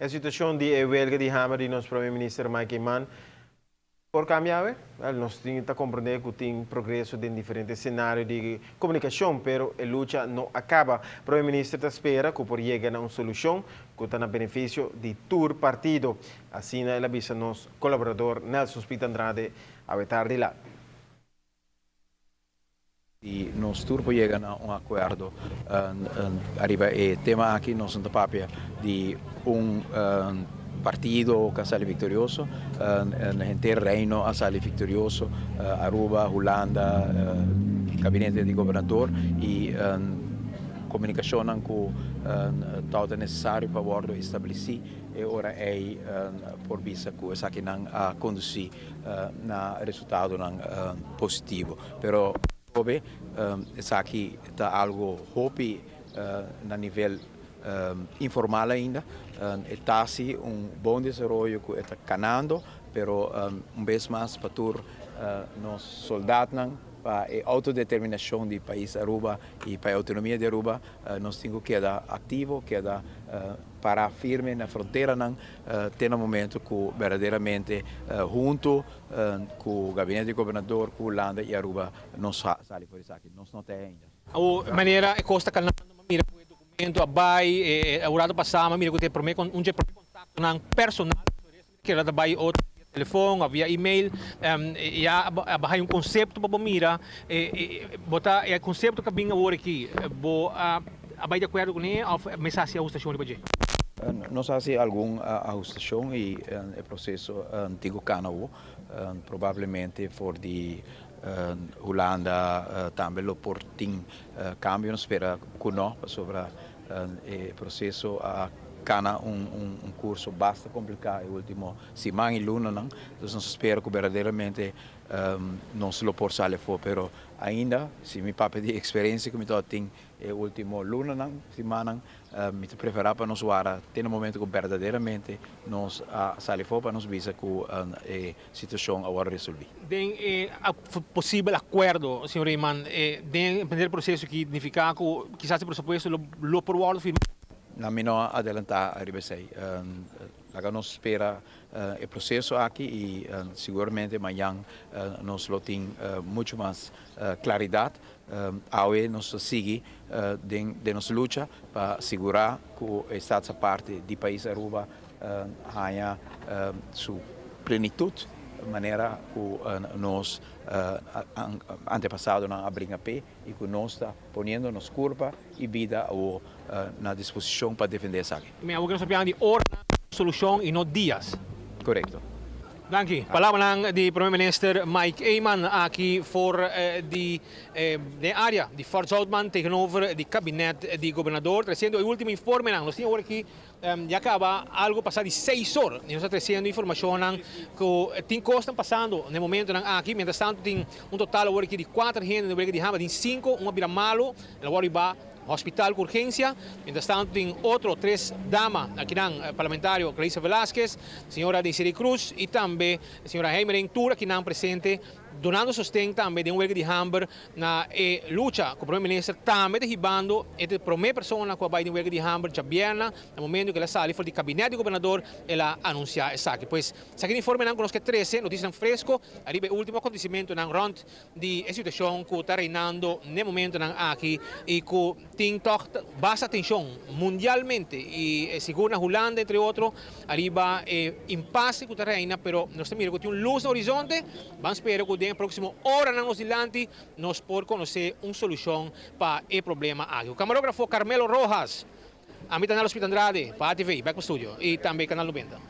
a situação de huelga de Hammer de nosso primeiro-ministro Mike Mann, por cambiar, nós temos que compreender que tem progresso em diferentes cenários de comunicação, mas a luta não acaba. O primeiro-ministro espera que por chegar a uma solução que está no benefício de todo partido. Assim, ele avisa nosso colaborador Nelson Spita Andrade a tarde lá. E nós turbo chegam a um acordo, arriba o tema aqui nós estamos papia de partido que sale vitorioso, el entero reino sale vitorioso, Aruba, Holanda, gabinete de governador e comunicação que todo necessário para bordo estabelecer e ora é por vista que essa que não conduzir na resultado não positivo, pero essa aqui está algo hope na nível informal ainda, está assim bom desenvolvimento que está canando, pero vez mais para todos nós soldados para a autodeterminação do país Aruba e para a autonomia de Aruba, nós temos que estar ativo, que estar parar firme na fronteira, tem um momento que verdadeiramente junto com o gabinete de governador, com Holanda e Aruba, nós saímos por isso aqui, nós não temos ainda. A maneira é costa calando, mira o documento abai, o lado passado, mira que tem prometo contato não personal, que era da bai outro telefone, havia e-mail, e há conceito para mira, botar o conceito que vinha agora aqui, abai de acordo com ele, a mensagem a ajustação de budget. Nós fazemos alguma ajustação e o processo antigo canal, provavelmente for de Holanda também lo portim cambio, nós espera que não sobre o processo cana curso bastante complicado o último semana e luna, então nós espero que verdadeiramente não se lo por sair fora, pero ainda se me papo de experiência que me tenho o último luna semana me preferar para nós agora tem um momento que verdadeiramente nós sair fora para nós visa que a situação agora resolver. Tem possível acordo, senhor Iman, tem o processo que significa que quizás o pressuposto lo por o firme. Na menor adelantar a RBC. Agora nós espera o processo aqui e seguramente amanhã nós temos muito mais claridade. Hoje nós seguimos de nossa luta para assegurar que o Estado parte do país Aruba tenha sua plenitude, de maneira que nós antepassado não abrimos a pé e que nós está ponendo nos curva e vida na disposição para defender essa área. Me hago que nós falamos de hora, solução e não dias. Correto. Dank u. Palavra ng de Premier-Minister Mike Eyman aqui voor de área de Fort Zoutman tegenover de kabinet de governador. Trazendo o último informe, nós tínhamos aqui já acaba algo passado de 6 horas. Nós estamos trazendo informação que tem coisas passando no momento aqui. Mientras tanto, tem total agora aqui de 4 gente no Brega de Hama, tem 5, uma vira malo, agora vai hospital com urgência. Mientras tanto, tem 3 damas aqui no parlamentário, Clarissa Velázquez, senhora Desiree Cruz e também a senhora Heimering Tour, aqui não presente, donando sustento também de huelga de hambre na luta com o primeiro-ministro, também derribando a primeira pessoa que vai de huelga de hambre, Jabiana, no momento que ela sai fora do gabinete do governador, ela anuncia essa aqui. Pois, esse aqui informe não conosco 13, notícia fresco, arriba o último acontecimento na rond de situação que está reinando no momento aqui e que tem bastante atenção mundialmente e segundo a Holanda, entre outros, arriba impasse que está reina, pero nós temos que ter luz no horizonte, vamos esperar que na próxima hora nós dilante nós por conhecer uma solução para o problema aqui. O camarógrafo Carmelo Rojas, a mim Canal Spita Andrade, para a TV, back no estúdio, e também Canal 90.